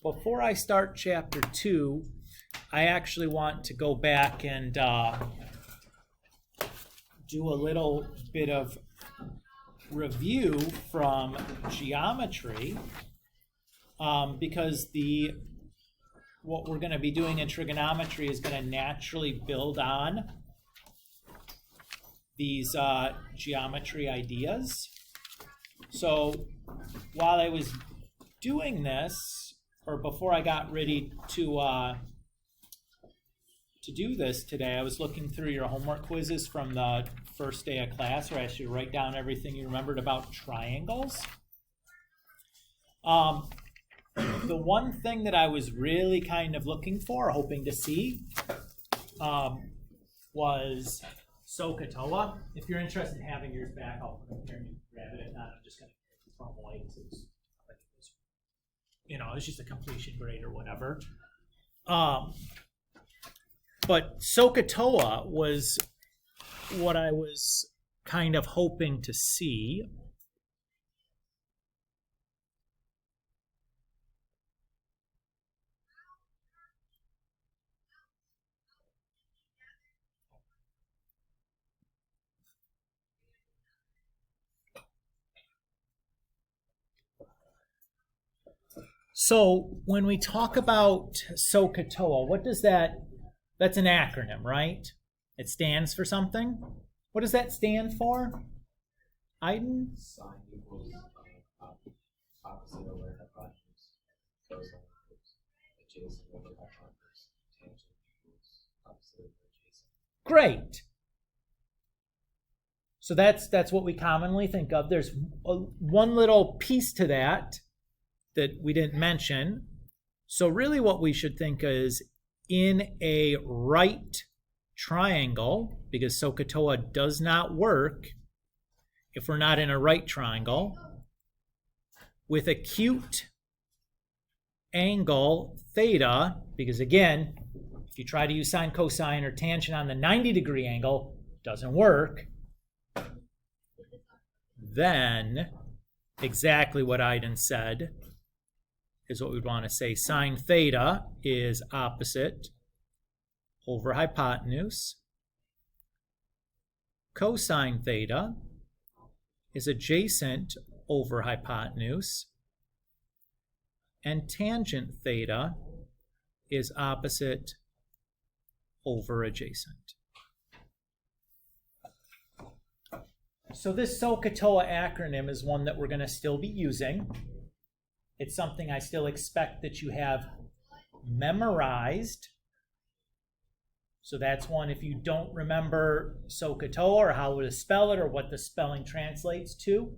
before I start chapter 2, I actually want to go back and do a little bit of review from geometry, because what we're going to be doing in trigonometry is going to naturally build on these geometry ideas. So while I was doing this, or before I got ready to do this today, I was looking through your homework quizzes from the first day of class, where I asked you to write down everything you remembered about triangles. The one thing that I was really kind of looking for, hoping to see, was SOHCAHTOA. If you're interested in having yours back, I'll put it here and you can grab it. If not, I'm just going to throw them away because it's just a completion grade or whatever. But SOHCAHTOA was what I was kind of hoping to see. So when we talk about SOHCAHTOA, what does that's an acronym, right? It stands for something. What does that stand for? Aiden? Sine equals opposite over hypotenuse. Cosine equals adjacent over hypotenuse. Tangent equals opposite over adjacent. Great. So that's what we commonly think of. There's one little piece to that we didn't mention. So really what we should think is in a right triangle, because SOHCAHTOA does not work if we're not in a right triangle, with acute angle theta, because again, if you try to use sine, cosine, or tangent on the 90-degree angle, it doesn't work, then exactly what Aiden said is what we'd want to say. Sine theta is opposite over hypotenuse. Cosine theta is adjacent over hypotenuse. And tangent theta is opposite over adjacent. So this SOHCAHTOA acronym is one that we're going to still be using. It's something I still expect that you have memorized. So that's one, if you don't remember SOHCAHTOA or how to spell it or what the spelling translates to,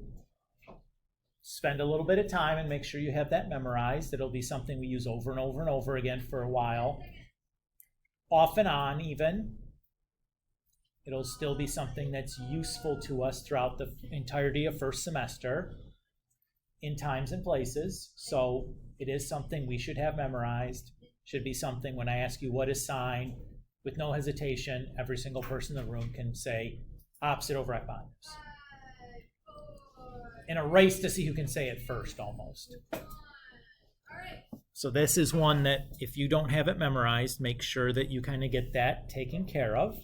spend a little bit of time and make sure you have that memorized. It'll be something we use over and over and over again for a while. Off and on even. It'll still be something that's useful to us throughout the entirety of first semester in times and places. So it is something we should have memorized. Should be something when I ask you what is sine, with no hesitation, every single person in the room can say opposite over hypotenuse. In a race to see who can say it first, almost. So this is one that if you don't have it memorized, make sure that you kind of get that taken care of.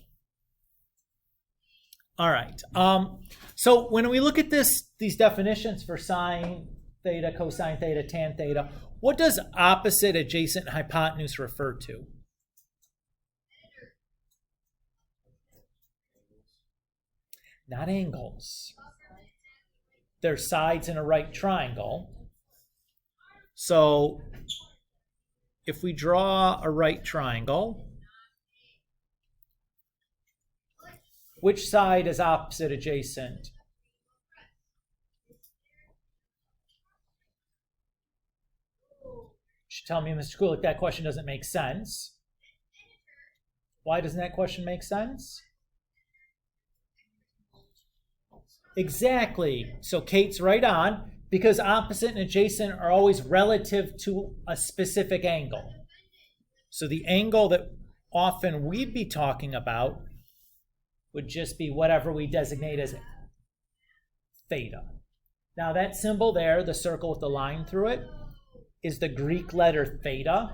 All right. So when we look at these definitions for sine theta, cosine theta, tan theta, what does opposite, adjacent, hypotenuse refer to? Not angles. They're sides in a right triangle. So if we draw a right triangle, which side is opposite adjacent? You should tell me, Mr. Kulik, that question doesn't make sense. Why doesn't that question make sense? Exactly. So Kate's right on, because opposite and adjacent are always relative to a specific angle. So the angle that often we'd be talking about would just be whatever we designate as theta. Now that symbol there, the circle with the line through it, is the Greek letter theta.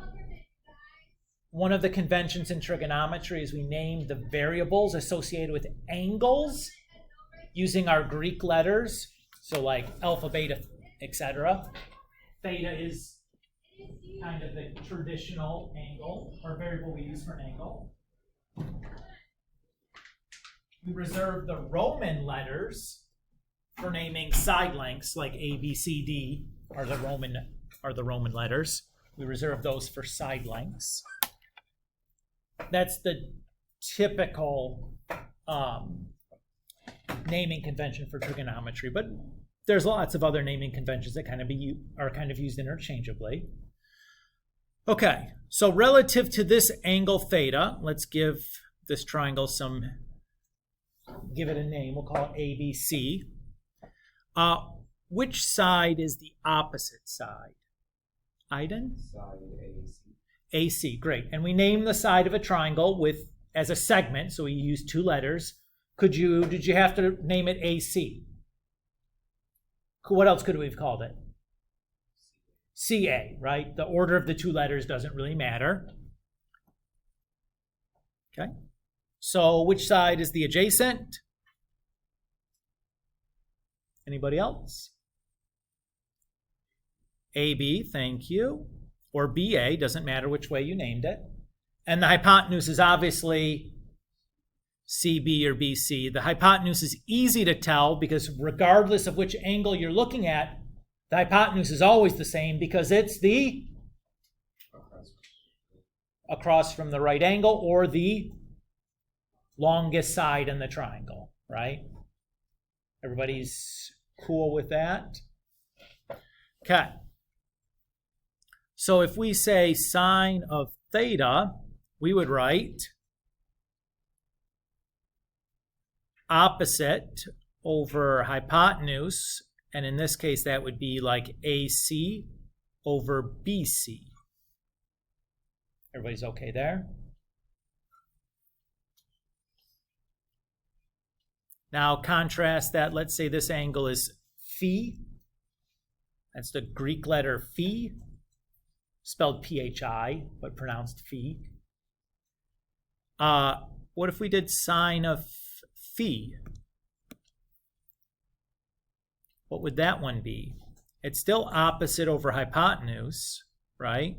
One of the conventions in trigonometry is we name the variables associated with angles using our Greek letters. So like alpha, beta, etc. Theta is kind of the traditional angle or variable we use for an angle. We reserve the Roman letters for naming side lengths, like A, B, C, D are the Roman letters. We reserve those for side lengths. That's the typical naming convention for trigonometry, but there's lots of other naming conventions that are kind of used interchangeably. Okay, so relative to this angle theta, let's give this triangle give it a name. We'll call it ABC. Which side is the opposite side? Iden? Side AC. AC, great. And we name the side of a triangle as a segment, so we use two letters. Did you have to name it AC? What else could we have called it? CA, right? The order of the two letters doesn't really matter. Okay. So which side is the adjacent? Anybody else? AB, thank you. Or BA, doesn't matter which way you named it. And the hypotenuse is obviously CB or BC. The hypotenuse is easy to tell because regardless of which angle you're looking at, the hypotenuse is always the same because it's the across from the right angle or the longest side in the triangle, right? Everybody's cool with that? Okay. So if we say sine of theta, we would write opposite over hypotenuse, and in this case that would be like AC over BC. Everybody's okay there? Now contrast that, let's say this angle is phi. That's the Greek letter phi, spelled PHI, but pronounced phi. What if we did sine of phi? What would that one be? It's still opposite over hypotenuse, right?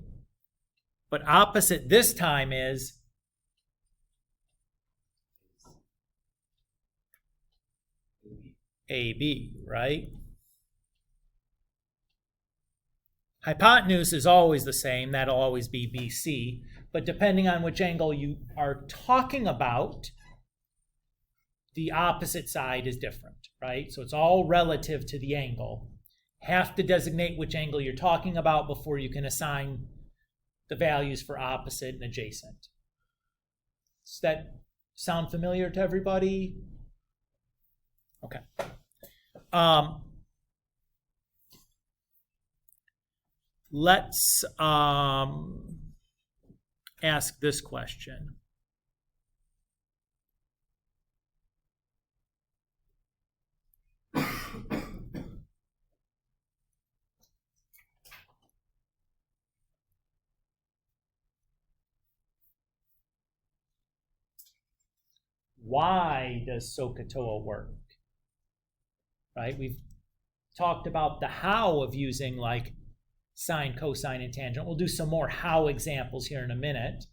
But opposite this time is AB, right? Hypotenuse is always the same. That'll always be BC. But depending on which angle you are talking about, the opposite side is different, right? So it's all relative to the angle. Have to designate which angle you're talking about before you can assign the values for opposite and adjacent. Does that sound familiar to everybody? Okay. Let's ask this question. Why does SOHCAHTOA work? Right? We've talked about the how of using like sine, cosine, and tangent. We'll do some more how examples here in a minute.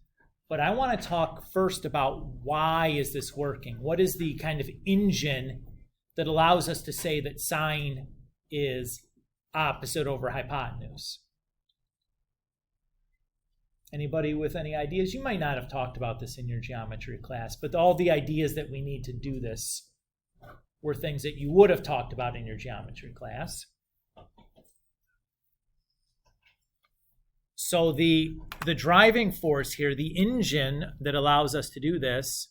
But I want to talk first about why is this working? What is the kind of engine that allows us to say that sine is opposite over hypotenuse? Anybody with any ideas? You might not have talked about this in your geometry class, but all the ideas that we need to do this were things that you would have talked about in your geometry class. So the driving force here, the engine that allows us to do this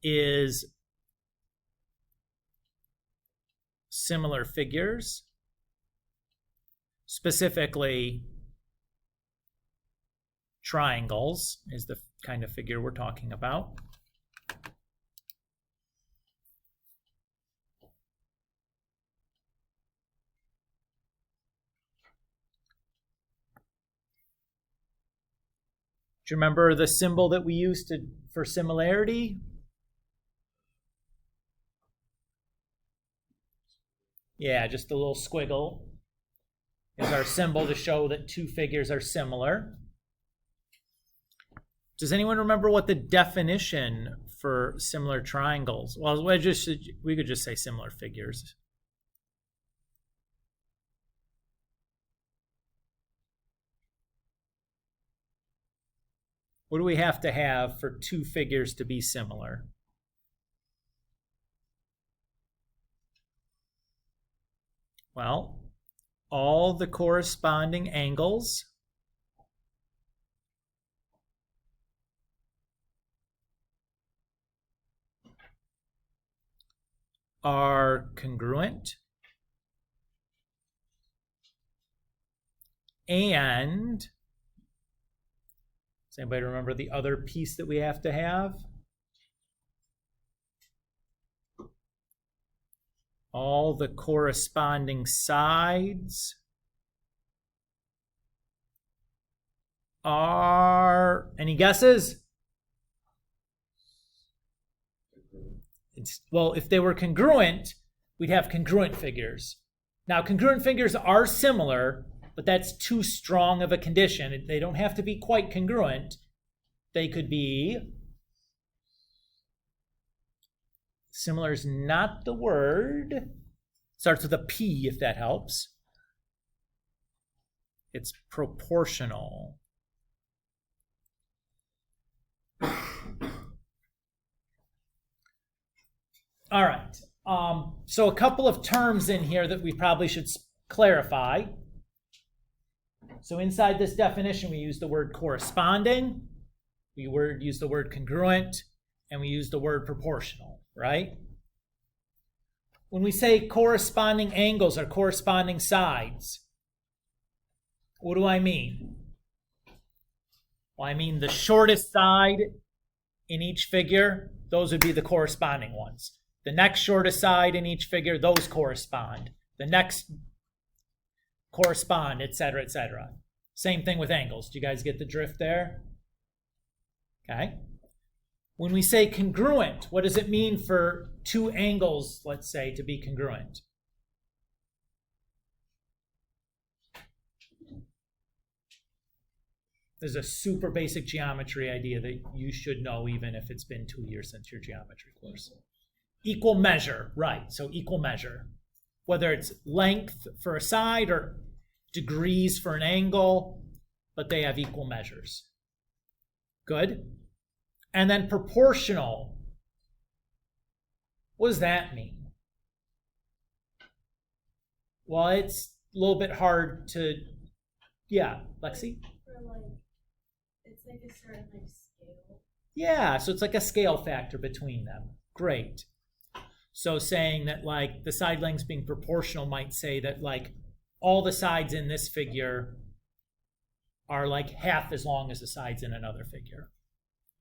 is similar figures, specifically triangles is the kind of figure we're talking about. Do you remember the symbol that we used for similarity? Yeah, just a little squiggle is our symbol to show that two figures are similar. Does anyone remember what the definition for similar triangles? Well, we could just say similar figures. What do we have to have for two figures to be similar? Well, all the corresponding angles are congruent, and does anybody remember the other piece that we have to have? All the corresponding sides are, any guesses? Well, if they were congruent, we'd have congruent figures. Now, congruent figures are similar, but that's too strong of a condition. They don't have to be quite congruent. They could be, similar is not the word. Starts with a P, if that helps. It's proportional. All right. So a couple of terms in here that we probably should clarify. So inside this definition, we use the word corresponding, we use the word congruent, and we use the word proportional, right? When we say corresponding angles or corresponding sides, what do I mean? Well, I mean the shortest side in each figure, those would be the corresponding ones. The next shortest side in each figure, those correspond. The next correspond, etc., etc. Same thing with angles. Do you guys get the drift there? Okay. When we say congruent, what does it mean for two angles, let's say, to be congruent? There's a super basic geometry idea that you should know even if it's been 2 years since your geometry course. Equal measure, right, so equal measure. Whether it's length for a side or degrees for an angle, but they have equal measures. Good. And then proportional. What does that mean? Well, it's a little bit hard to, yeah, Lexi? It's like a certain scale. Yeah, so it's like a scale factor between them. Great. So saying that like the side lengths being proportional might say that like all the sides in this figure are like half as long as the sides in another figure.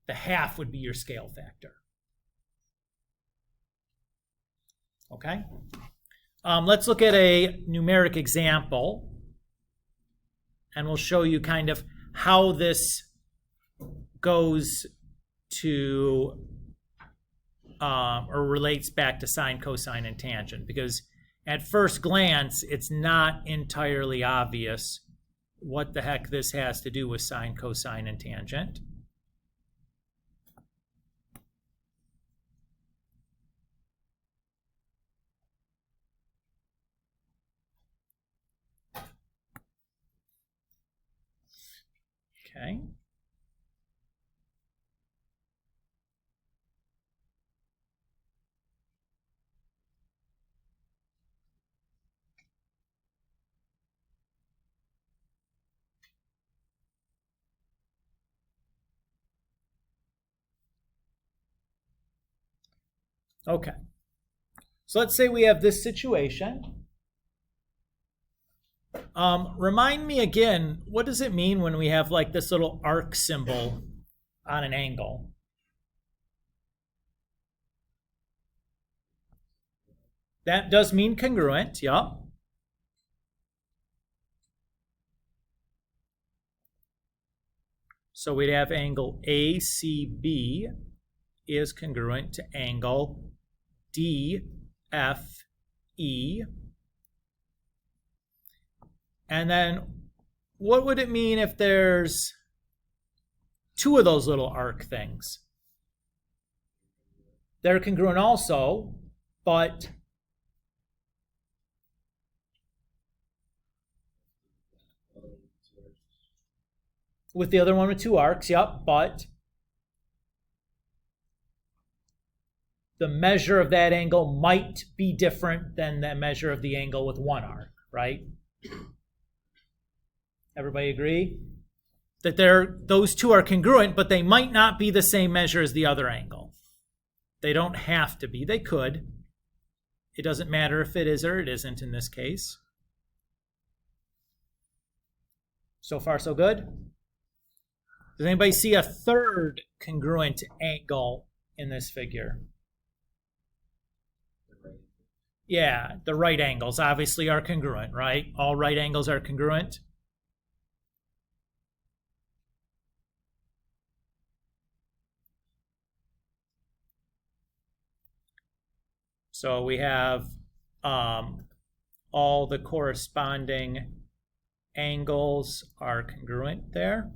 The half would be your scale factor. Okay? Let's look at a numeric example, and we'll show you kind of how this goes to or relates back to sine, cosine, and tangent, because at first glance, it's not entirely obvious what the heck this has to do with sine, cosine, and tangent. Okay. Okay. So let's say we have this situation. Remind me again, what does it mean when we have like this little arc symbol on an angle? That does mean congruent, yeah. So we'd have angle ACB is congruent to angle DFE. And then what would it mean if there's two of those little arc things? They're congruent also, but with the other one with two arcs, yep, but the measure of that angle might be different than the measure of the angle with one arc, right? Everybody agree? That those two are congruent, but they might not be the same measure as the other angle. They don't have to be. They could. It doesn't matter if it is or it isn't in this case. So far, so good? Does anybody see a third congruent angle in this figure? Yeah, the right angles obviously are congruent, right? All right angles are congruent. So we have all the corresponding angles are congruent there.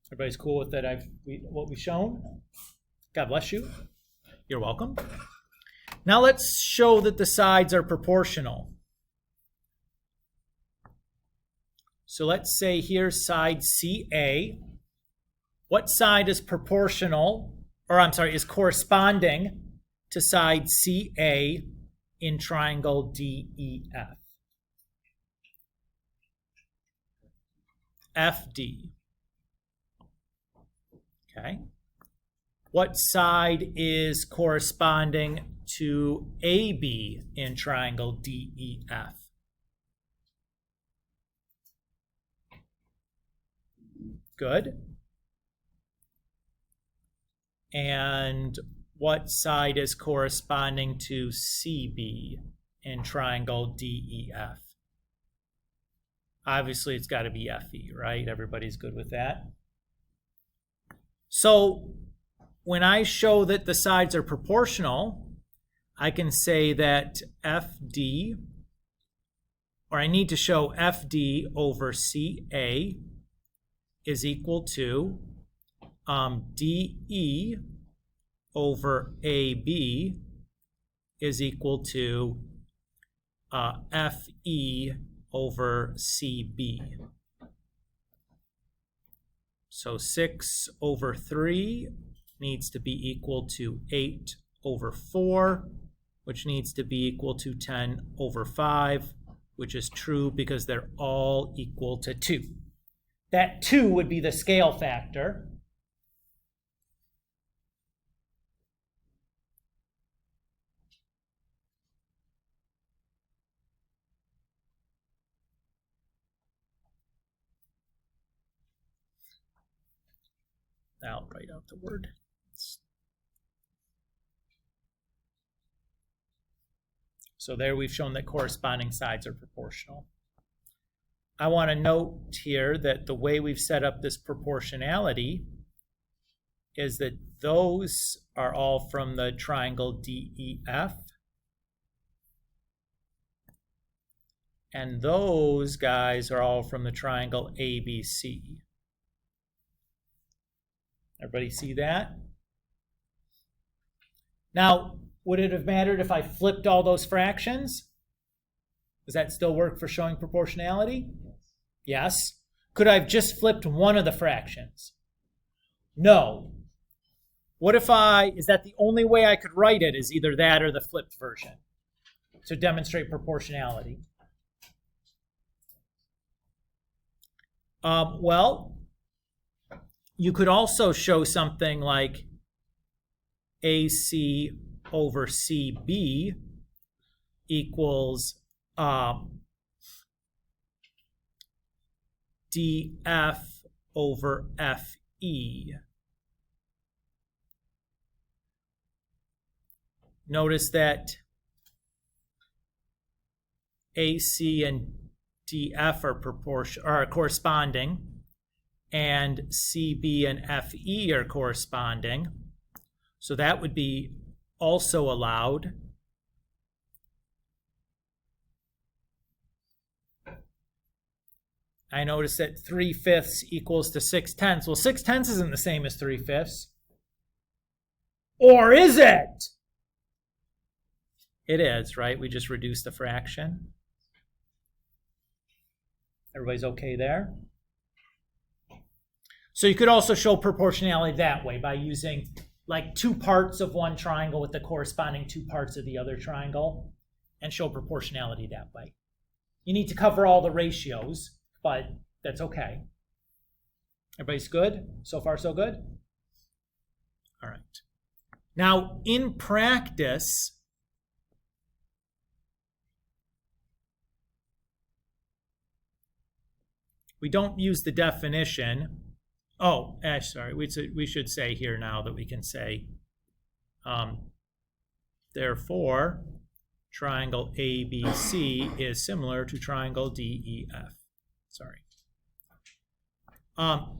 Everybody's cool with that? What we've shown? God bless you. You're welcome. Now let's show that the sides are proportional. So let's say here's side CA. What side is proportional, or I'm sorry, is corresponding to side CA in triangle DEF? FD. Okay. What side is corresponding to AB in triangle DEF? Good. And what side is corresponding to CB in triangle DEF? Obviously, it's got to be FE, right? Everybody's good with that. So when I show that the sides are proportional, I can say that FD, or I need to show FD over CA is equal to DE over AB is equal to FE over CB. So 6 over 3 needs to be equal to 8 over 4, which needs to be equal to 10 over 5, which is true because they're all equal to 2. That 2 would be the scale factor. I'll write out the word. So there we've shown that corresponding sides are proportional. I want to note here that the way we've set up this proportionality is that those are all from the triangle DEF. And those guys are all from the triangle ABC. Everybody see that? Now, would it have mattered if I flipped all those fractions? Does that still work for showing proportionality? Yes. Could I have just flipped one of the fractions? No. What if is that the only way I could write it is either that or the flipped version to demonstrate proportionality? Well, you could also show something like AC over CB equals DF over FE. Notice that AC and DF are corresponding, and CB and FE are corresponding. So that would be also allowed. I noticed that 3/5 equals to 6/10. Well, 6/10 isn't the same as 3/5. Or is it? It is, right? We just reduced the fraction. Everybody's okay there? So you could also show proportionality that way by using like 2 parts of one triangle with the corresponding 2 parts of the other triangle and show proportionality that way. You need to cover all the ratios, but that's okay. Everybody's good? So far, so good? All right. Now, in practice, we don't use the definition. Oh, sorry, we should say here now that we can say, therefore, triangle ABC is similar to triangle DEF. Sorry.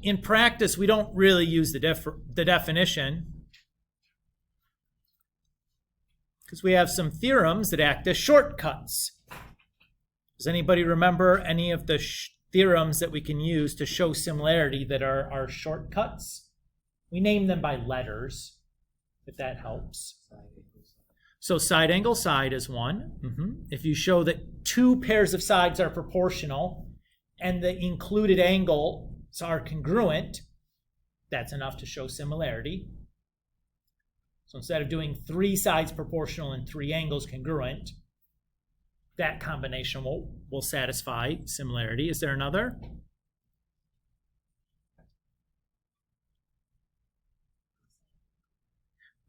In practice, we don't really use the definition because we have some theorems that act as shortcuts. Does anybody remember any of the theorems that we can use to show similarity that are shortcuts? We name them by letters, if that helps. So side angle side is one. If you show that 2 pairs of sides are proportional and the included angles are congruent, that's enough to show similarity. So instead of doing 3 sides proportional and 3 angles congruent, that combination will satisfy similarity. Is there another?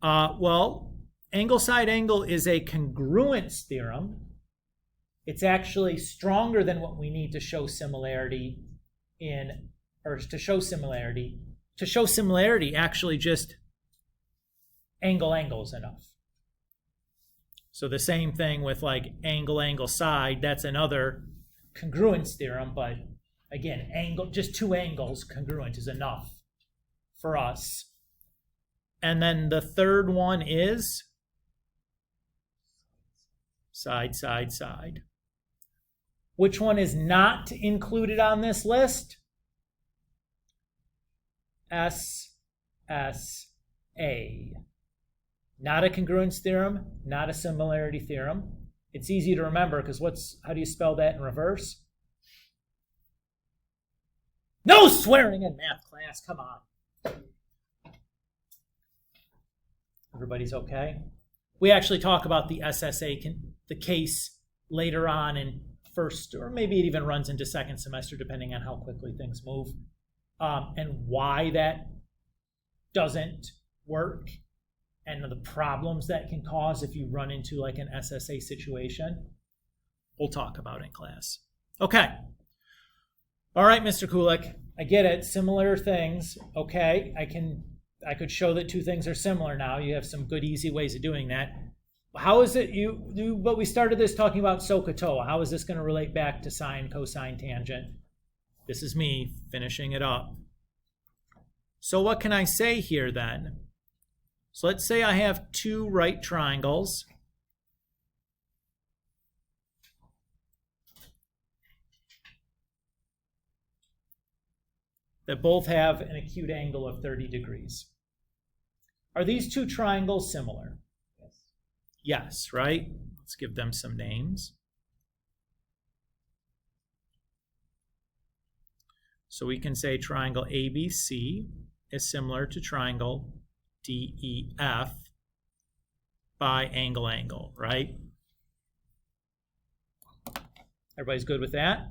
Well, angle side angle is a congruence theorem. It's actually stronger than what we need to show similarity to show similarity. To show similarity, actually just angle is enough. So the same thing with like angle side, that's another congruence theorem, but again, just 2 angles congruent is enough for us. And then the third one is side. Which one is not included on this list? SSA. Not a congruence theorem, not a similarity theorem. It's easy to remember because how do you spell that in reverse? No swearing in math class, come on. Everybody's okay? We actually talk about the SSA, the case later on in first, or maybe it even runs into second semester depending on how quickly things move, and why that doesn't work. And the problems that can cause if you run into like an SSA situation, we'll talk about in class. Okay. All right, Mr. Kulik, I get it. Similar things. Okay, I could show that 2 things are similar now. You have some good, easy ways of doing that. How is it but we started this talking about SOHCAHTOA. How is this going to relate back to sine, cosine, tangent? This is me finishing it up. So what can I say here then? So let's say I have 2 right triangles. That both have an acute angle of 30 degrees. Are these 2 triangles similar? Yes. Yes, right? Let's give them some names. So we can say triangle ABC is similar to triangle DEF by angle, right? Everybody's good with that?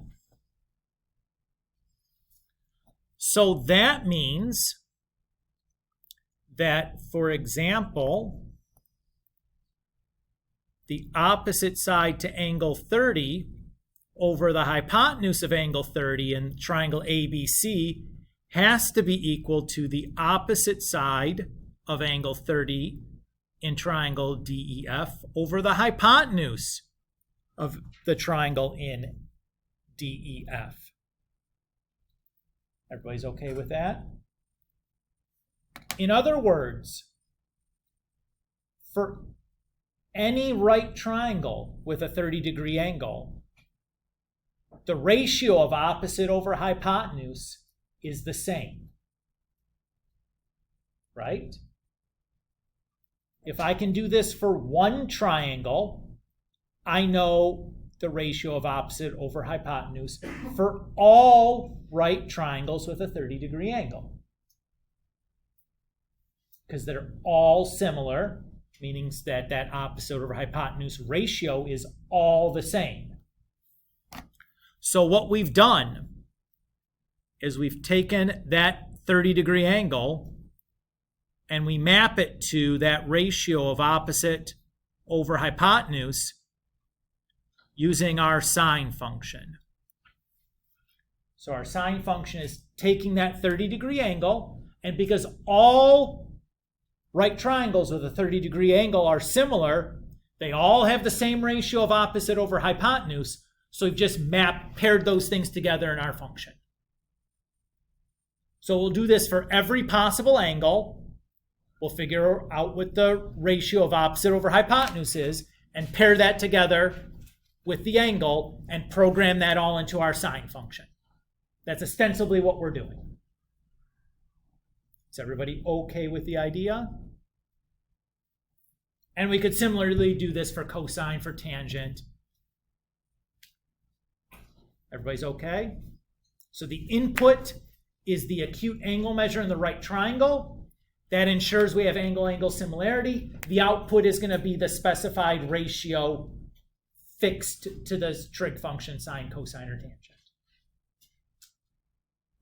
So that means that, for example, the opposite side to angle 30 over the hypotenuse of angle 30 in triangle ABC has to be equal to the opposite side of angle 30 in triangle DEF over the hypotenuse of the triangle in DEF. Everybody's okay with that? In other words, for any right triangle with a 30-degree angle, the ratio of opposite over hypotenuse is the same, right? If I can do this for one triangle, I know the ratio of opposite over hypotenuse for all right triangles with a 30-degree angle. Because they're all similar, meaning that that opposite over hypotenuse ratio is all the same. So what we've done is we've taken that 30-degree angle and we map it to that ratio of opposite over hypotenuse using our sine function. So our sine function is taking that 30-degree angle, and because all right triangles with a 30-degree angle are similar, they all have the same ratio of opposite over hypotenuse, so we've just paired those things together in our function. So we'll do this for every possible angle. We'll figure out what the ratio of opposite over hypotenuse is and pair that together with the angle and program that all into our sine function. That's ostensibly what we're doing. Is everybody okay with the idea? And we could similarly do this for cosine, for tangent. Everybody's okay? So the input is the acute angle measure in the right triangle. That ensures we have angle-angle similarity. The output is going to be the specified ratio fixed to the trig function, sine, cosine, or tangent.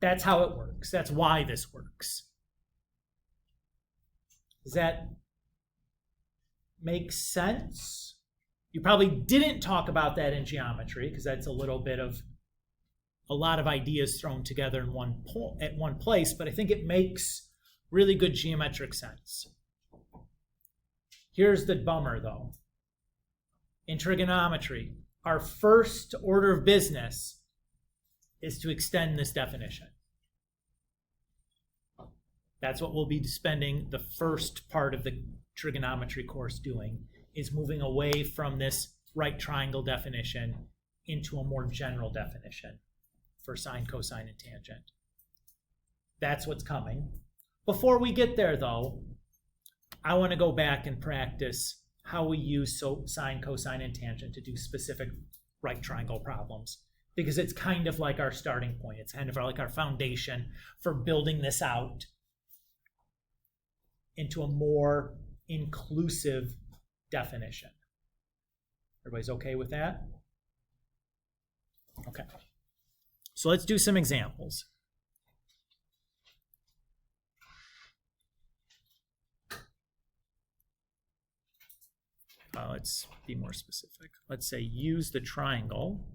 That's how it works. That's why this works. Does that make sense? You probably didn't talk about that in geometry because that's a lot of ideas thrown together in one place, but I think it makes really good geometric sense. Here's the bummer, though. In trigonometry, our first order of business is to extend this definition. That's what we'll be spending the first part of the trigonometry course doing, is moving away from this right triangle definition into a more general definition for sine, cosine, and tangent. That's what's coming. Before we get there, though, I want to go back and practice how we use sine, cosine, and tangent to do specific right triangle problems, because it's kind of like our starting point. It's kind of like our foundation for building this out into a more inclusive definition. Everybody's okay with that? Okay. So let's do some examples. Let's be more specific. Let's say use the triangle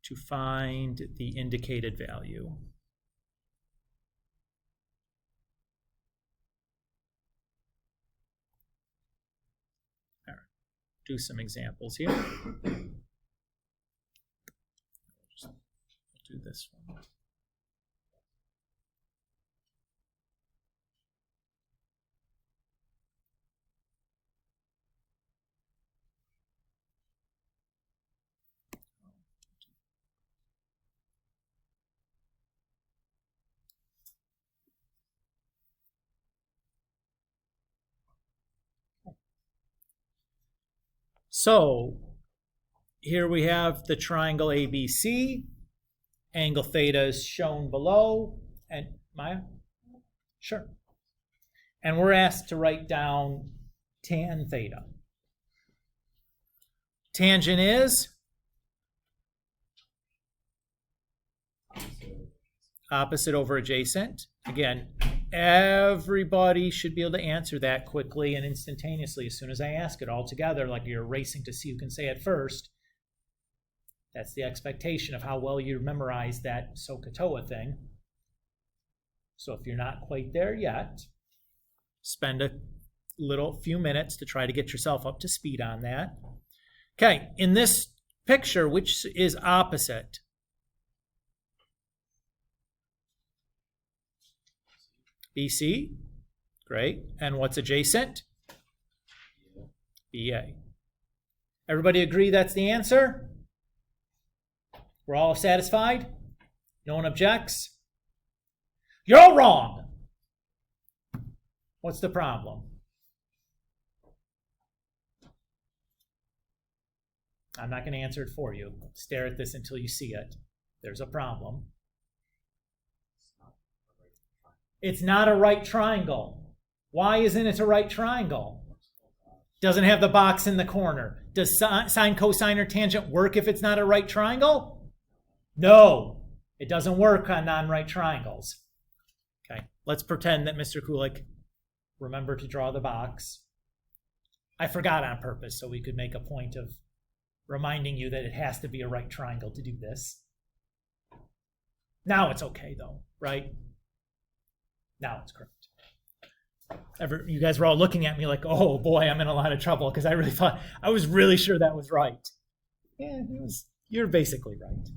to find the indicated value. All right. Do some examples here. Just do this one. So here we have the triangle ABC. Angle theta is shown below. And Maya? Sure. And we're asked to write down tan theta. Tangent is opposite over adjacent. Again, everybody should be able to answer that quickly and instantaneously as soon as I ask it all together, like you're racing to see who can say it first. That's the expectation of how well you memorize that SOHCAHTOA thing. So if you're not quite there yet, spend a few minutes to try to get yourself up to speed on that. Okay, in this picture, which is opposite? BC. Great. And what's adjacent? BA. Everybody agree that's the answer? We're all satisfied? No one objects? You're wrong! What's the problem? I'm not going to answer it for you. Stare at this until you see it. There's a problem. It's not a right triangle. Why isn't it a right triangle? Doesn't have the box in the corner. Does sine, cosine, or tangent work if it's not a right triangle? No, it doesn't work on non-right triangles. Okay, let's pretend that Mr. Kulik remembered to draw the box. I forgot on purpose, so we could make a point of reminding you that it has to be a right triangle to do this. Now it's okay, though, right? Now it's correct. You guys were all looking at me like, oh boy, I'm in a lot of trouble, because I was really sure that was right. Yeah, you're basically right.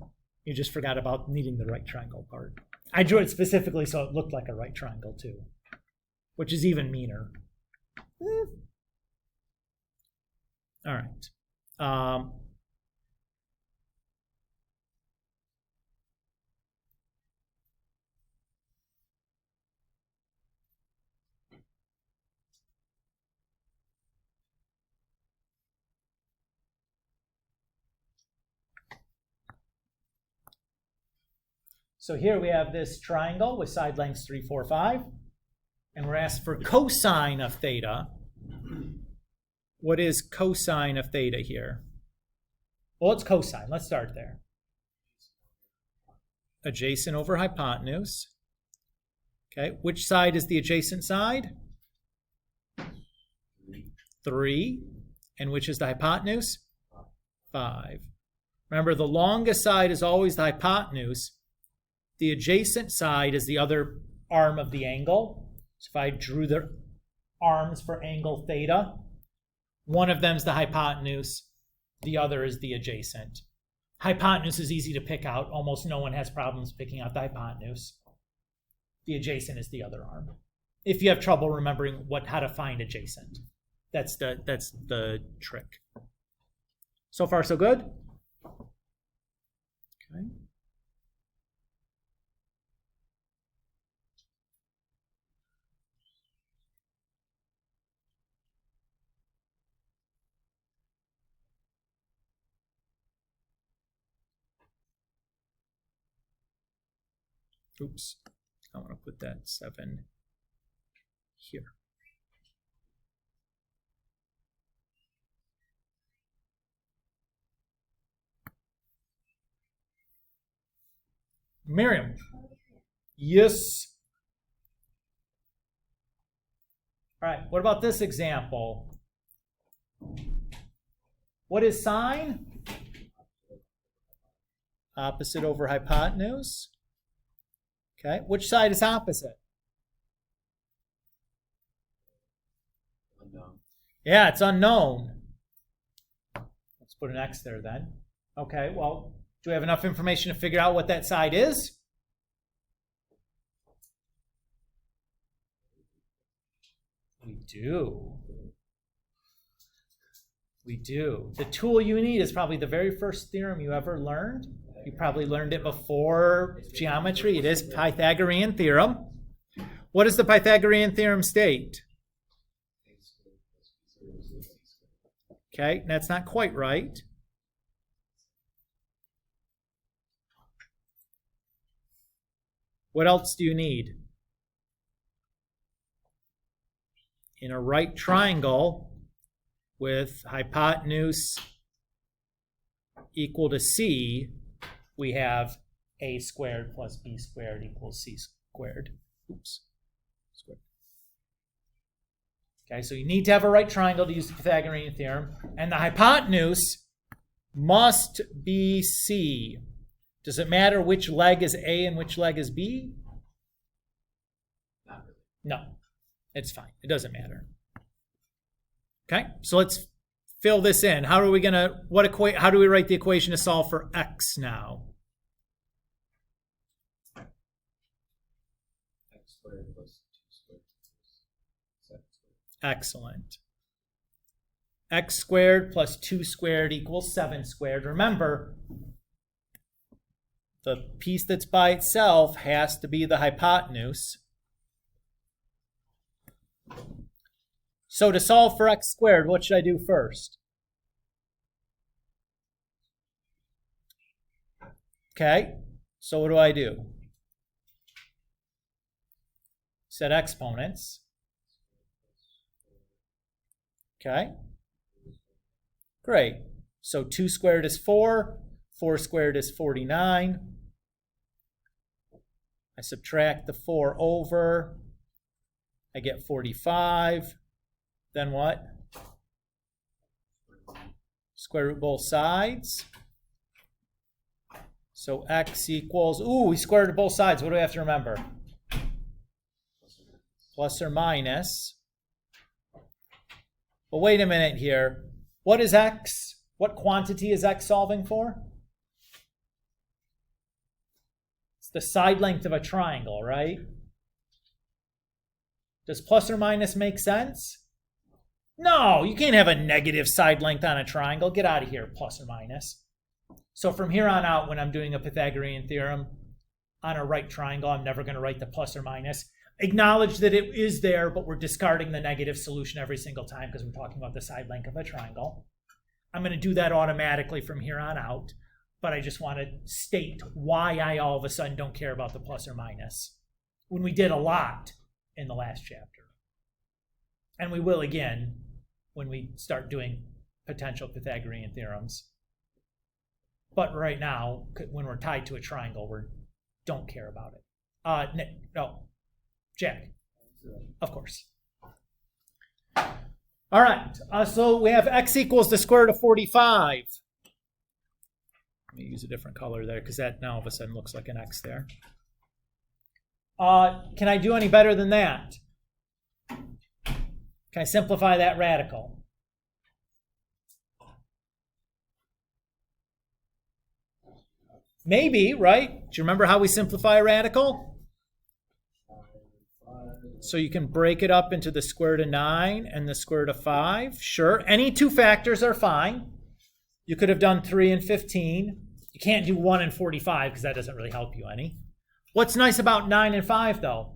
You just forgot about needing the right triangle part. I drew it specifically so it looked like a right triangle too, which is even meaner. All right. So here we have this triangle with side lengths 3, 4, 5, and we're asked for cosine of theta. What is cosine of theta here? Well, it's cosine. Let's start there. Adjacent over hypotenuse. Okay, which side is the adjacent side? 3. And which is the hypotenuse? 5. Remember, the longest side is always the hypotenuse. The adjacent side is the other arm of the angle. So if I drew the arms for angle theta, one of them is the hypotenuse, the other is the adjacent. Hypotenuse is easy to pick out. Almost no one has problems picking out the hypotenuse. The adjacent is the other arm. If you have trouble remembering how to find adjacent, that's the trick. So far, so good? Okay. Oops, I want to put that 7 here. Miriam. Yes. All right, what about this example? What is sine? Opposite over hypotenuse. Okay, which side is opposite? Unknown. Yeah, it's unknown. Let's put an X there then. Okay, well, do we have enough information to figure out what that side is? We do. We do. The tool you need is probably the very first theorem you ever learned. You probably learned it before geometry. It is Pythagorean theorem. What does the Pythagorean theorem state? Okay, that's not quite right. What else do you need? In a right triangle with hypotenuse equal to C, we have a squared plus b squared equals c squared. Oops. Squared. Okay, so you need to have a right triangle to use the Pythagorean theorem, and the hypotenuse must be C. Does it matter which leg is A and which leg is B? Not really. No, it's fine. It doesn't matter. Okay, so let's fill this in. How are we gonna, how do we write the equation to solve for x now? X squared plus 2 squared equals 7 squared. Excellent. X squared plus 2 squared equals 7 squared. Remember, the piece that's by itself has to be the hypotenuse. So to solve for x squared, what should I do first? Okay, so what do? Set exponents. Okay. Great. So 2 squared is 4. 4 squared is 49. I subtract the 4 over. I get 45. Then what? Square root both sides. So x equals, ooh, we squared both sides. What do we have to remember? Plus or minus. But wait a minute here. What is x? What quantity is x solving for? It's the side length of a triangle, right? Does plus or minus make sense? No, you can't have a negative side length on a triangle. Get out of here, plus or minus. So from here on out, when I'm doing a Pythagorean theorem on a right triangle, I'm never going to write the plus or minus. Acknowledge that it is there, but we're discarding the negative solution every single time because we're talking about the side length of a triangle. I'm going to do that automatically from here on out, but I just want to state why I all of a sudden don't care about the plus or minus when we did a lot in the last chapter. And we will again when we start doing potential Pythagorean theorems. But right now, when we're tied to a triangle, we don't care about it. Nick, no. Jack, of course. All right, so we have x equals the square root of 45. Let me use a different color there because that now all of a sudden looks like an x there. Can I do any better than that? Can I simplify that radical? Maybe, right? Do you remember how we simplify a radical? So you can break it up into the square root of 9 and the square root of 5. Sure. Any two factors are fine. You could have done 3 and 15. You can't do 1 and 45 because that doesn't really help you any. What's nice about 9 and 5, though?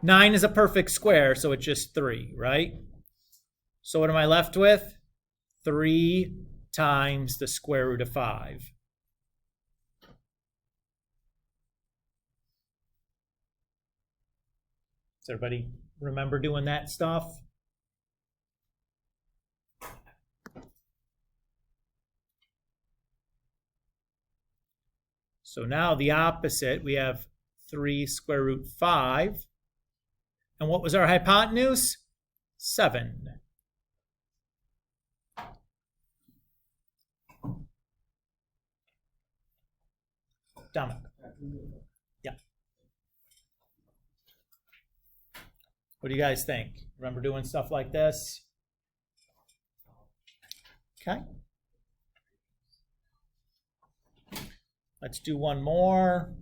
9 is a perfect square, so it's just 3, right? So what am I left with? 3 times the square root of 5. Does everybody remember doing that stuff? So now the opposite, we have 3 square root 5. And what was our hypotenuse? 7. Dominic. Yeah. What do you guys think? Remember doing stuff like this? Okay. Let's do one more.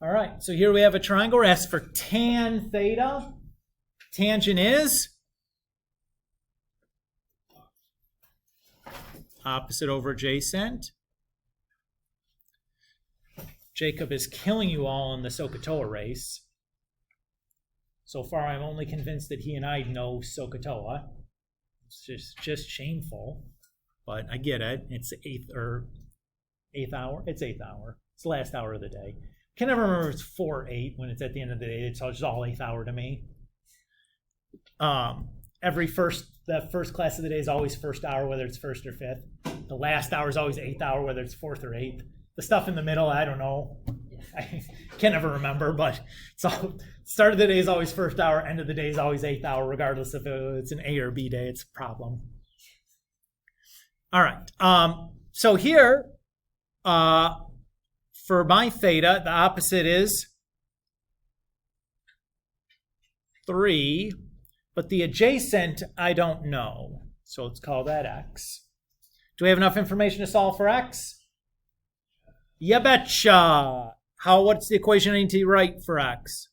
All right, so here we have a triangle. We're asked for tan theta. Tangent is opposite over adjacent. Jacob is killing you all in the SOHCAHTOA race. So far, I'm only convinced that he and I know SOHCAHTOA. It's just shameful, but I get it. It's eighth hour. It's 8th hour. It's the last hour of the day. I can never remember if it's 4 or 8 when it's at the end of the day. It's just all 8th hour to me. The first class of the day is always 1st hour, whether it's 1st or 5th. The last hour is always 8th hour, whether it's 4th or 8th. The stuff in the middle, I don't know. I can never remember, but so start of the day is always first hour, end of the day is always 8th hour, regardless if it's an A or B day, it's a problem. All right. So here, for my theta, the opposite is 3, but the adjacent I don't know. So let's call that x. Do we have enough information to solve for x? Ya betcha. What's the equation I need to write for x?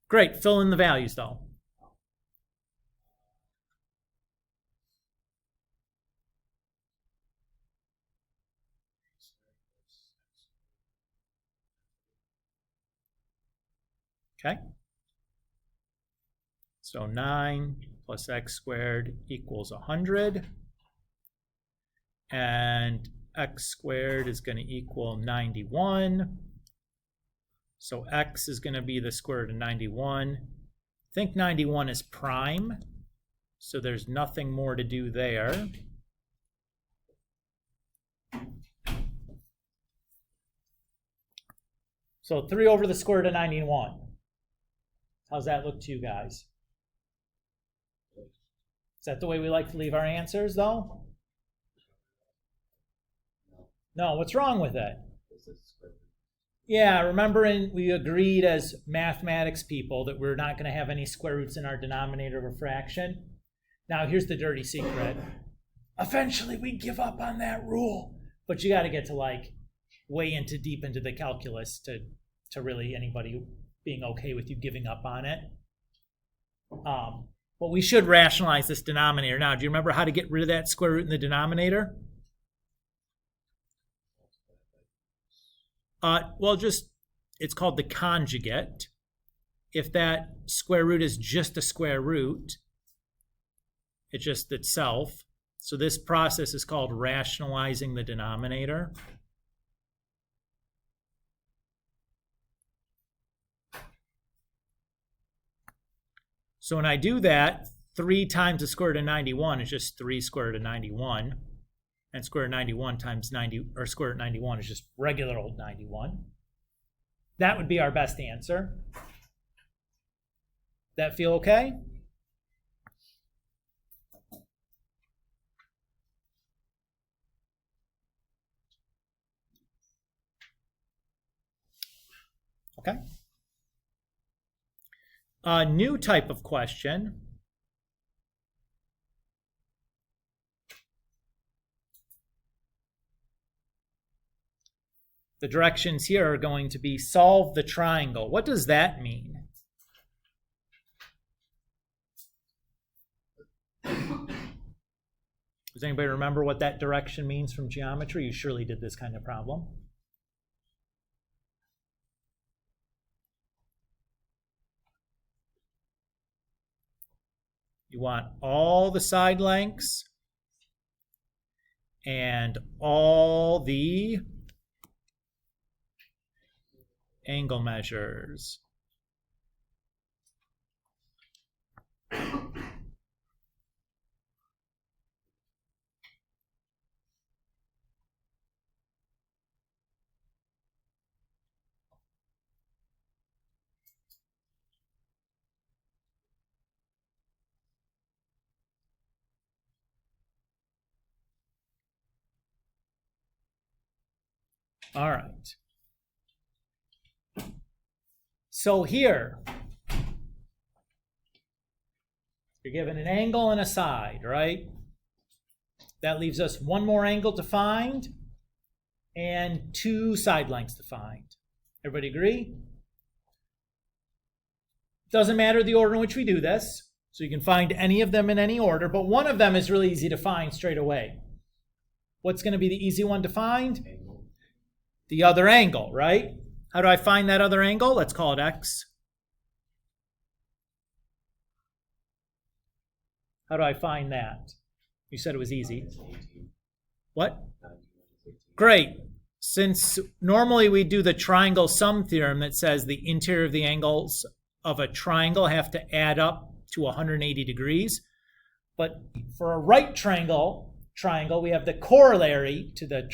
Great, fill in the values though. Okay. So 9 plus x squared equals 100. And x squared is going to equal 91. So x is going to be the square root of 91. I think 91 is prime, so there's nothing more to do there. So 3 over the square root of 91. How's that look to you guys? Is that the way we like to leave our answers, though? No, what's wrong with it? Yeah, remember we agreed as mathematics people that we're not going to have any square roots in our denominator of a fraction. Now, here's the dirty secret. Eventually, we give up on that rule. But you got to get to like way deep into the calculus to really anybody being okay with you giving up on it. But we should rationalize this denominator. Now, do you remember how to get rid of that square root in the denominator? Well, it's called the conjugate. If that square root is just a square root, it's just itself. So this process is called rationalizing the denominator. So when I do that, 3 times the square root of 91 is just 3 square root of 91. And square root of 91 times 90, or square root of 91 is just regular old 91. That would be our best answer. That feel okay? Okay. A new type of question. The directions here are going to be solve the triangle. What does that mean? Does anybody remember what that direction means from geometry? You surely did this kind of problem. You want all the side lengths and all the angle measures. All right. So here, you're given an angle and a side, right? That leaves us one more angle to find and 2 side lengths to find. Everybody agree? Doesn't matter the order in which we do this, so you can find any of them in any order, but one of them is really easy to find straight away. What's going to be the easy one to find? The other angle, right? How do I find that other angle? Let's call it x. How do I find that? You said it was easy. What? Great. Since normally we do the triangle sum theorem that says the interior of the angles of a triangle have to add up to 180 degrees. But for a right triangle, triangle, we have the corollary to the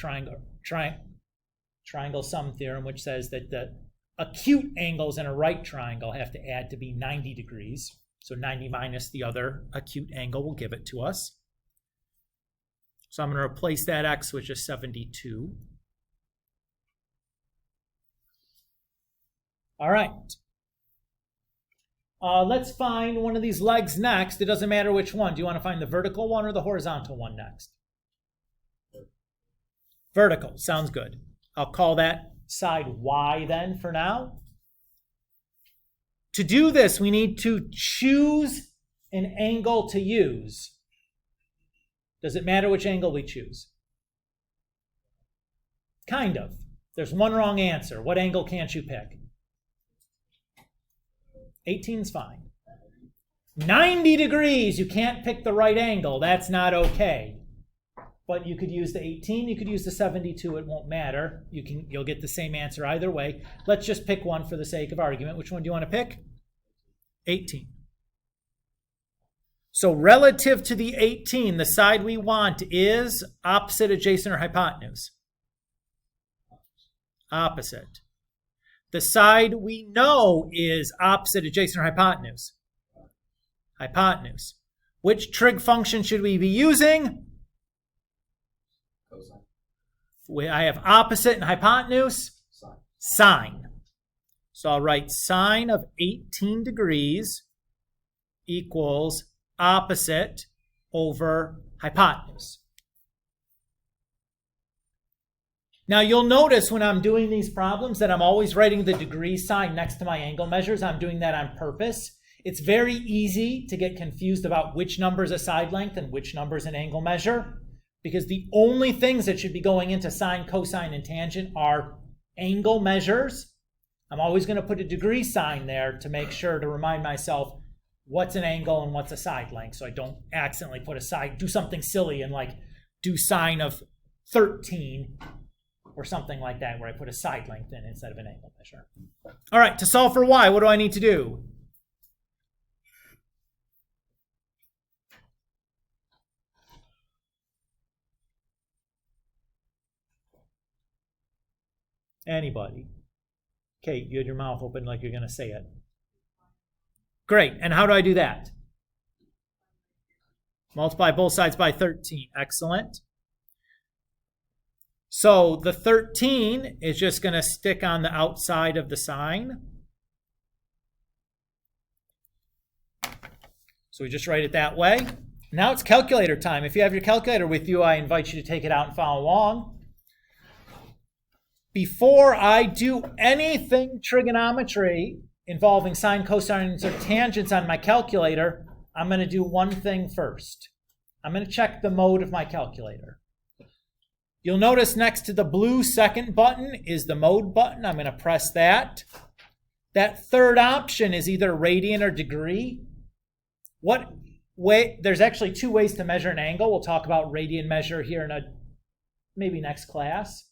triangle sum theorem, which says that the acute angles in a right triangle have to add to be 90 degrees. So 90 minus the other acute angle will give it to us. So I'm going to replace that x with just 72. All right. Let's find one of these legs next. It doesn't matter which one. Do you want to find the vertical one or the horizontal one next? Vertical. Sounds good. I'll call that side y then for now. To do this, we need to choose an angle to use. Does it matter which angle we choose? Kind of. There's one wrong answer. What angle can't you pick? 18's fine. 90 degrees, you can't pick the right angle. That's not okay. But you could use the 18, you could use the 72, it won't matter. You'll get the same answer either way. Let's just pick one for the sake of argument. Which one do you want to pick? 18. So relative to the 18, the side we want is opposite, adjacent, or hypotenuse? Opposite. The side we know is opposite, adjacent, or hypotenuse? Hypotenuse. Which trig function should we be using? Cosine. I have opposite and hypotenuse. Sine. Sine. So I'll write sine of 18 degrees equals opposite over hypotenuse. Now you'll notice when I'm doing these problems that I'm always writing the degree sign next to my angle measures. I'm doing that on purpose. It's very easy to get confused about which number is a side length and which number is an angle measure, because the only things that should be going into sine, cosine, and tangent are angle measures. I'm always going to put a degree sign there to make sure to remind myself what's an angle and what's a side length, so I don't accidentally put a side, do something silly and like do sine of 13 or something like that, where I put a side length in instead of an angle measure. All right, to solve for y, what do I need to do? Anybody? Kate, you had your mouth open like you're going to say it. Great, and how do I do that? Multiply both sides by 13. Excellent. So the 13 is just going to stick on the outside of the sign. So we just write it that way. Now it's calculator time. If you have your calculator with you, I invite you to take it out and follow along. Before I do anything trigonometry involving sine, cosines, or tangents on my calculator, I'm going to do one thing first. I'm going to check the mode of my calculator. You'll notice next to the blue second button is the mode button. I'm going to press that. That third option is either radian or degree. There's actually two ways to measure an angle. We'll talk about radian measure here in maybe next class.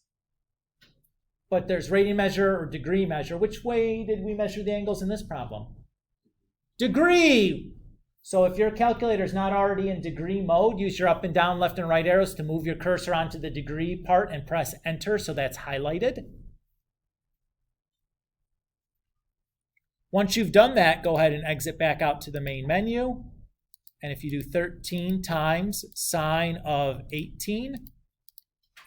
But there's radian measure or degree measure. Which way did we measure the angles in this problem? Degree. So if your calculator is not already in degree mode, use your up and down, left and right arrows to move your cursor onto the degree part and press enter so that's highlighted. Once you've done that, go ahead and exit back out to the main menu. And if you do 13 times sine of 18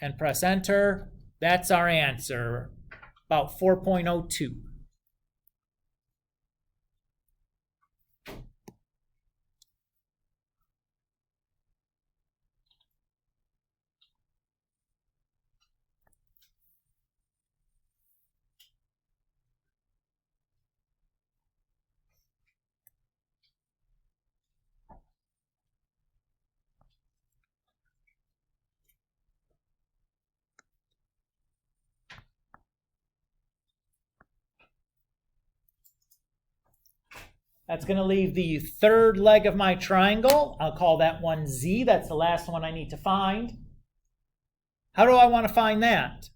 and press enter, that's our answer, about 4.02. That's going to leave the third leg of my triangle. I'll call that one Z. That's the last one I need to find. How do I want to find that?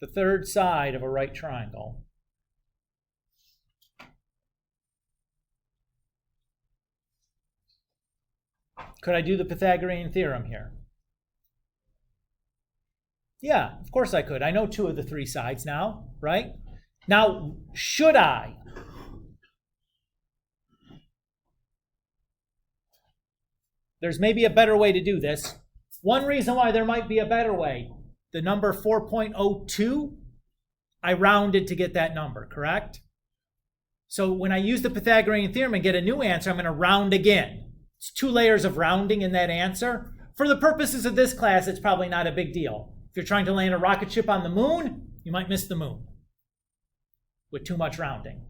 The third side of a right triangle. Could I do the Pythagorean theorem here? Yeah, of course I could. I know 2 of the 3 sides now, right? Now, should I? There's maybe a better way to do this. One reason why there might be a better way, the number 4.02, I rounded to get that number, correct? So when I use the Pythagorean theorem and get a new answer, I'm going to round again. It's 2 layers of rounding in that answer. For the purposes of this class, it's probably not a big deal. If you're trying to land a rocket ship on the moon, you might miss the moon with too much rounding.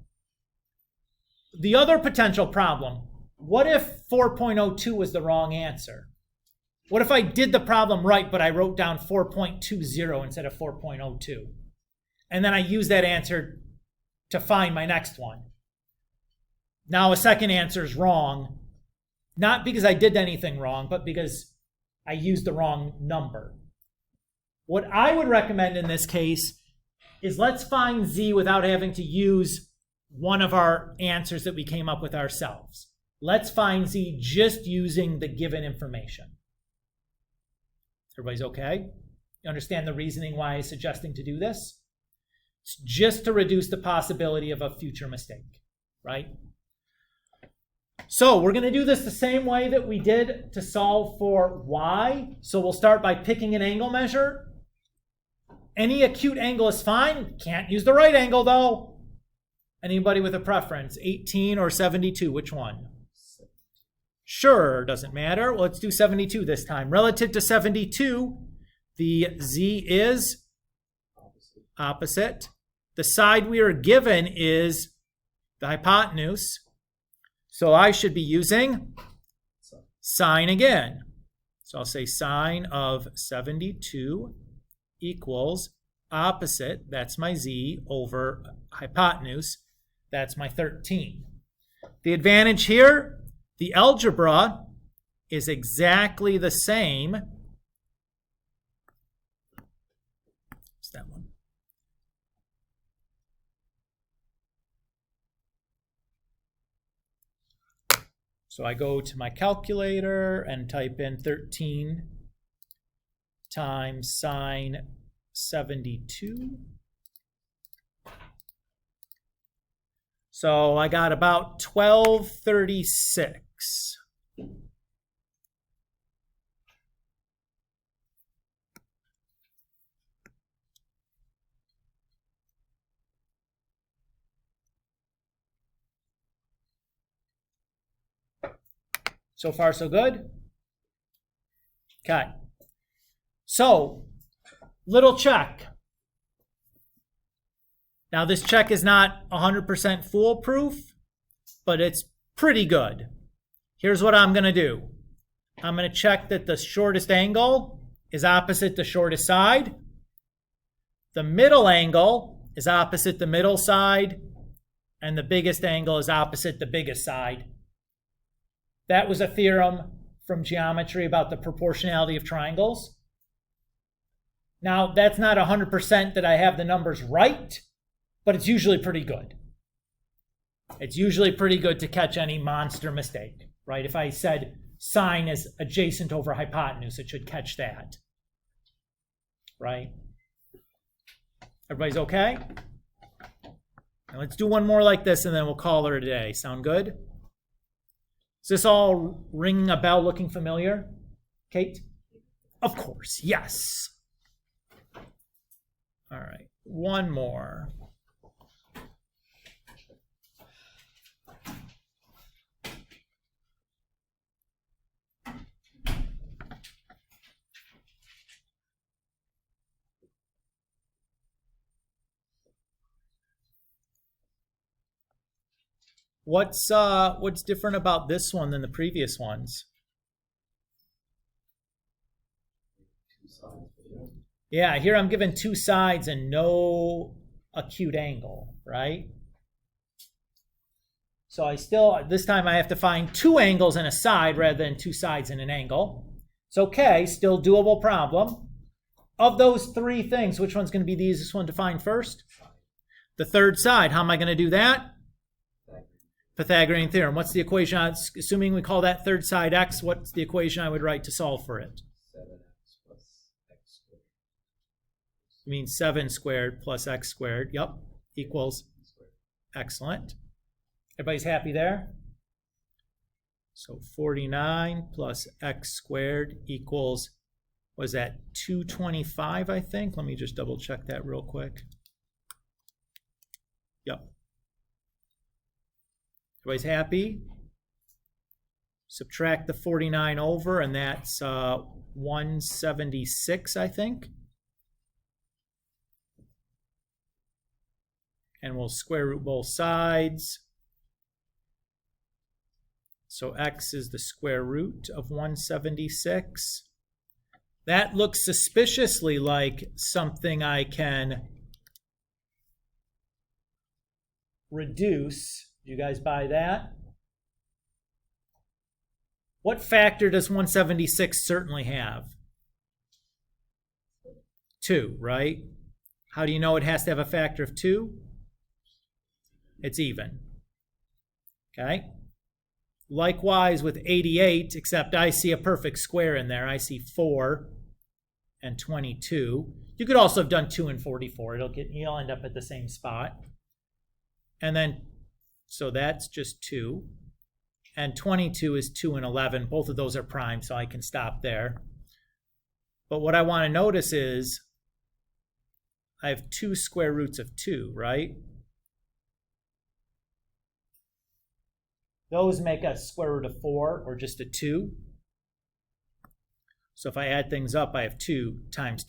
The other potential problem, what if 4.02 was the wrong answer? What if I did the problem right, but I wrote down 4.20 instead of 4.02? And then I use that answer to find my next one. Now a second answer is wrong, not because I did anything wrong, but because I used the wrong number. What I would recommend in this case is let's find z without having to use one of our answers that we came up with ourselves. Let's find z just using the given information. Everybody's okay? You understand the reasoning why I'm suggesting to do this? It's just to reduce the possibility of a future mistake, right? So we're going to do this the same way that we did to solve for y. So we'll start by picking an angle measure. Any acute angle is fine. Can't use the right angle though. Anybody with a preference? 18 or 72? Which one? Sure, doesn't matter. Well, let's do 72 this time. Relative to 72, the z is opposite. The side we are given is the hypotenuse. So I should be using sine again. So I'll say sine of 72 equals opposite, that's my z, over hypotenuse, that's my 13. The advantage here, the algebra is exactly the same. What's that one? So I go to my calculator and type in 13 times sine 72. So I got about 1236. So far, so good? Okay. So, little check. Now, this check is not 100% foolproof, but it's pretty good. Here's what I'm going to do. I'm going to check that the shortest angle is opposite the shortest side. The middle angle is opposite the middle side, and the biggest angle is opposite the biggest side. That was a theorem from geometry about the proportionality of triangles. Now, that's not 100% that I have the numbers right, but it's usually pretty good. It's usually pretty good to catch any monster mistake, right? If I said sine is adjacent over hypotenuse, it should catch that, right? Everybody's okay? Now let's do one more like this and then we'll call her a day. Sound good? Is this all ringing a bell, looking familiar? Kate? Of course, yes. All right, one more. What's different about this one than the previous ones? Yeah, here I'm given 2 sides and no acute angle, right? So this time I have to find 2 angles and a side rather than 2 sides and an angle. It's okay, still doable problem. Of those 3 things, which one's going to be the easiest one to find first? The third side. How am I going to do that? Pythagorean theorem. What's the equation? Assuming we call that third side x, what's the equation I would write to solve for it? 7x plus x squared. You mean 7 squared plus x squared. Yep, equals. Squared. Excellent. Everybody's happy there? So 49 plus x squared equals, was that 225, I think? Let me just double check that real quick. Yep. Everybody's happy? Subtract the 49 over, and that's 176, I think. And we'll square root both sides. So x is the square root of 176. That looks suspiciously like something I can reduce. Do you guys buy that? What factor does 176 certainly have? 2, right? How do you know it has to have a factor of 2? It's even. Okay? Likewise with 88, except I see a perfect square in there. I see 4 and 22. You could also have done 2 and 44. You'll end up at the same spot. And then, so that's just 2. And 22 is 2 and 11. Both of those are prime, so I can stop there. But what I want to notice is I have 2 square roots of 2, right? Those make a square root of 4 or just a 2. So if I add things up, I have 2 times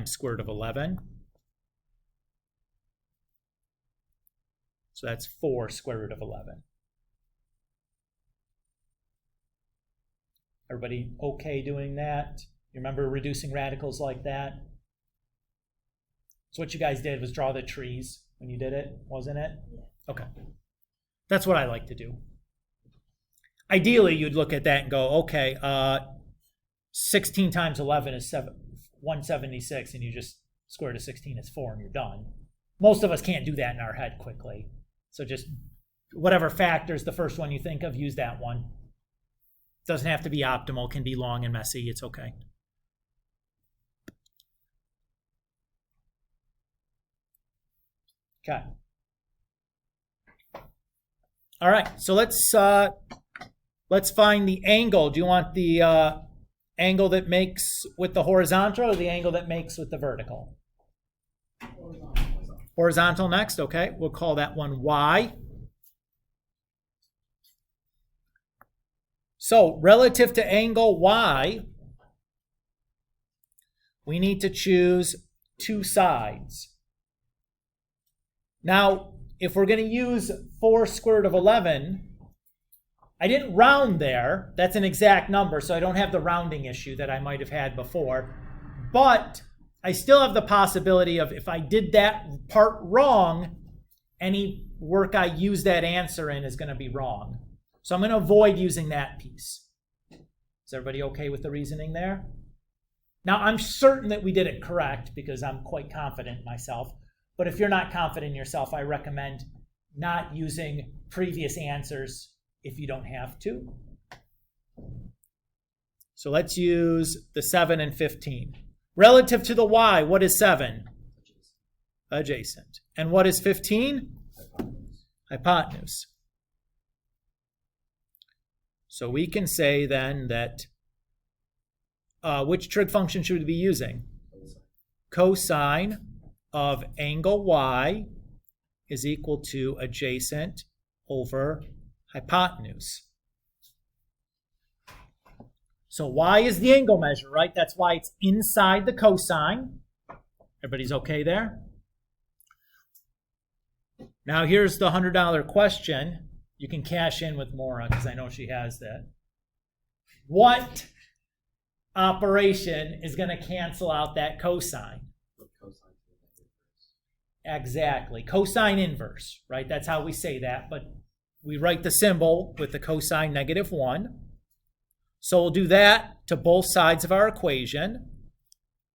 square root of 11. So that's 4 square root of 11. Everybody okay doing that? You remember reducing radicals like that? So what you guys did was draw the trees when you did it, wasn't it? Yeah. Okay. That's what I like to do. Ideally, you'd look at that and go, okay, 16 times 11 is 176, and you just square root of 16 is 4, and you're done. Most of us can't do that in our head quickly. So just whatever factor is the first one you think of, use that one. Doesn't have to be optimal, can be long and messy, it's okay. Okay. All right, so let's find the angle. Do you want the angle that makes with the horizontal or the angle that makes with the vertical? Horizontal next, okay. We'll call that one y. So relative to angle y, we need to choose 2 sides. Now, if we're going to use 4 square root of 11, I didn't round there. That's an exact number, so I don't have the rounding issue that I might have had before. But I still have the possibility of, if I did that part wrong, any work I use that answer in is going to be wrong. So I'm going to avoid using that piece. Is everybody okay with the reasoning there? Now, I'm certain that we did it correct because I'm quite confident in myself. But if you're not confident in yourself, I recommend not using previous answers if you don't have to. So let's use the 7 and 15. Relative to the y, what is 7? Adjacent. And what is 15? Hypotenuse. So we can say then that, which trig function should we be using? Cosine of angle y is equal to adjacent over hypotenuse. So y is the angle measure, right? That's why it's inside the cosine. Everybody's okay there? Now here's the $100 question. You can cash in with Maura because I know she has that. What operation is going to cancel out that cosine? Exactly. Cosine inverse, right? That's how we say that, but we write the symbol with the cosine -1. So we'll do that to both sides of our equation,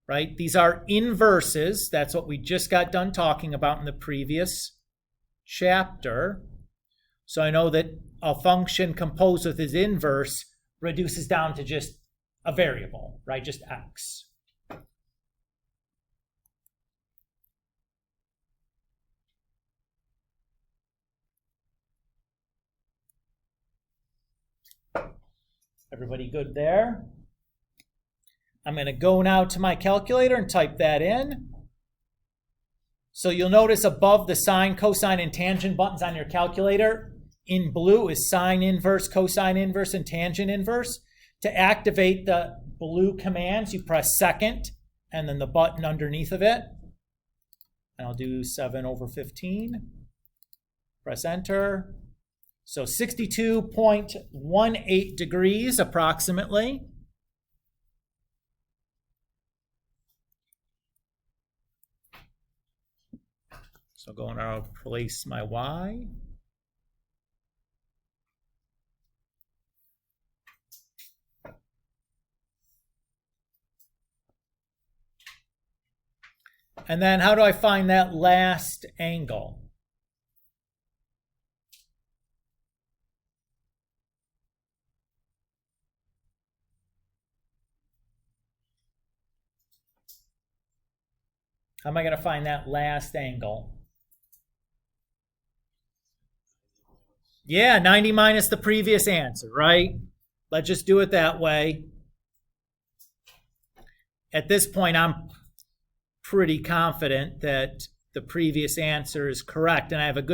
right? These are inverses. That's what we just got done talking about in the previous chapter. So I know that a function composed with its inverse reduces down to just a variable, right? Just x. Everybody good there? I'm going to go now to my calculator and type that in. So you'll notice above the sine, cosine, and tangent buttons on your calculator, in blue is sine inverse, cosine inverse, and tangent inverse. To activate the blue commands, you press second, and then the button underneath of it. And I'll do 7/15. Press enter. So 62.18 degrees approximately. So go and I'll place my y. And then how do I find that last angle? How am I going to find that last angle? Yeah, 90 minus the previous answer, right? Let's just do it that way. At this point, I'm pretty confident that the previous answer is correct, and I have a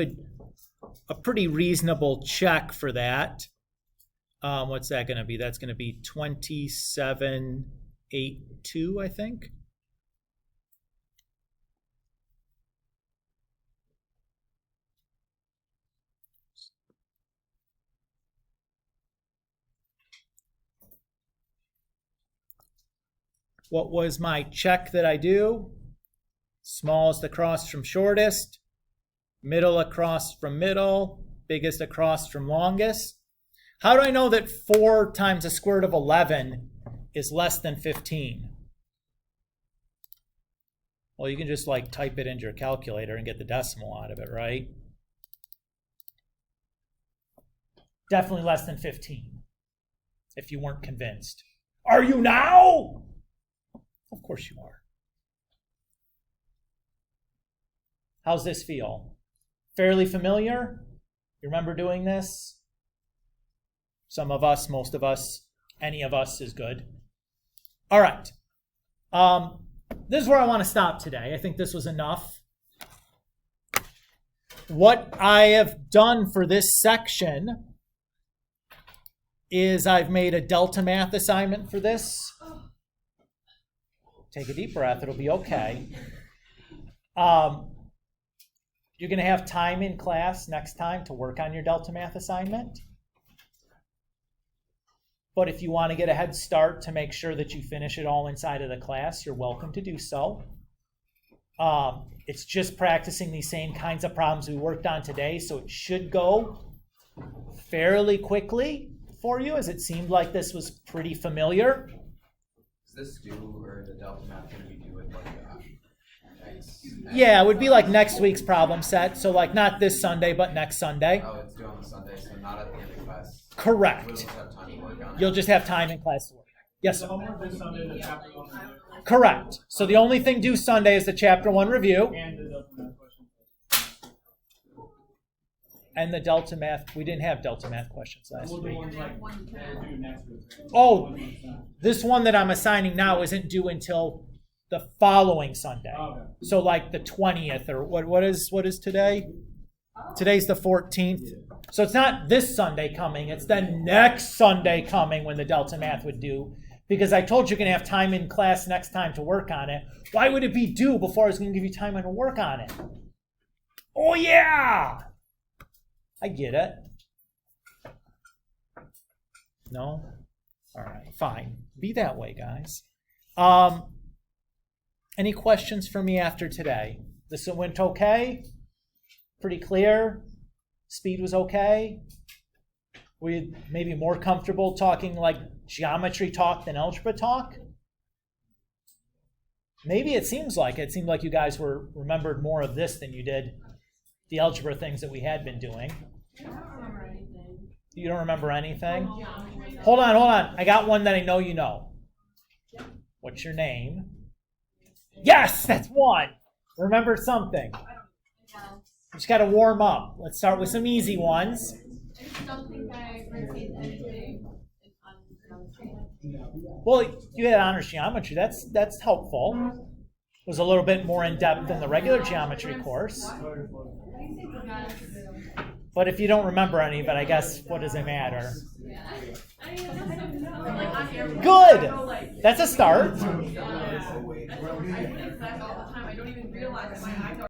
pretty reasonable check for that. What's that going to be? That's going to be 27.82, I think. What was my check that I do? Smallest across from shortest, middle across from middle, biggest across from longest. How do I know that 4 times the square root of 11 is less than 15? Well, you can just like type it into your calculator and get the decimal out of it, right? Definitely less than 15, if you weren't convinced. Are you now? Of course you are. How's this feel? Fairly familiar? You remember doing this? Some of us, most of us, any of us is good. All right. This is where I want to stop today. I think this was enough. What I have done for this section is I've made a Delta Math assignment for this. Take a deep breath. It'll be okay. You're going to have time in class next time to work on your Delta Math assignment. But if you want to get a head start to make sure that you finish it all inside of the class, you're welcome to do so. It's just practicing these same kinds of problems we worked on today, so it should go fairly quickly for you, as it seemed like this was pretty familiar. Is this due, or the Delta Math going to be due in like next? Yeah, it would be like next week's problem set. So like not this Sunday, but next Sunday. Oh, it's due on the Sunday, so not at the end of class. Correct. We'll just have time to work on it. You'll just have time in class to work. Yes, sir. Homework this Sunday, the chapter 1 review. Correct. So the only thing due Sunday is the chapter 1 review. And the Delta Math question. And the Delta Math. We didn't have Delta Math questions last We'll do week. one like we'll do next week. Right? Oh, this one that I'm assigning now isn't due until the following Sunday. Okay. So like the 20th, or what is today? Today's the 14th. So it's not this Sunday coming, it's the next Sunday coming when the Delta Math would due. Because I told you you're going to have time in class next time to work on it. Why would it be due before I was going to give you time to work on it? Oh yeah! I get it. No? All right, fine. Be that way, guys. Any questions for me after today? This went okay? Pretty clear? Speed was okay? Were you maybe more comfortable talking like geometry talk than algebra talk? Maybe it seemed like you guys remembered more of this than you did the algebra things that we had been doing. I don't remember You don't remember anything? Hold on. I got one that I know you know. What's your name? Yes, that's one. Remember something. You just got to warm up. Let's start with some easy ones. I just don't think I retained anything on Well, you had honors geometry. That's helpful. It was a little bit more in depth than the regular geometry course. But if you don't remember any of it, I guess what does it matter? Good. That's a start. I don't even realize my eyes are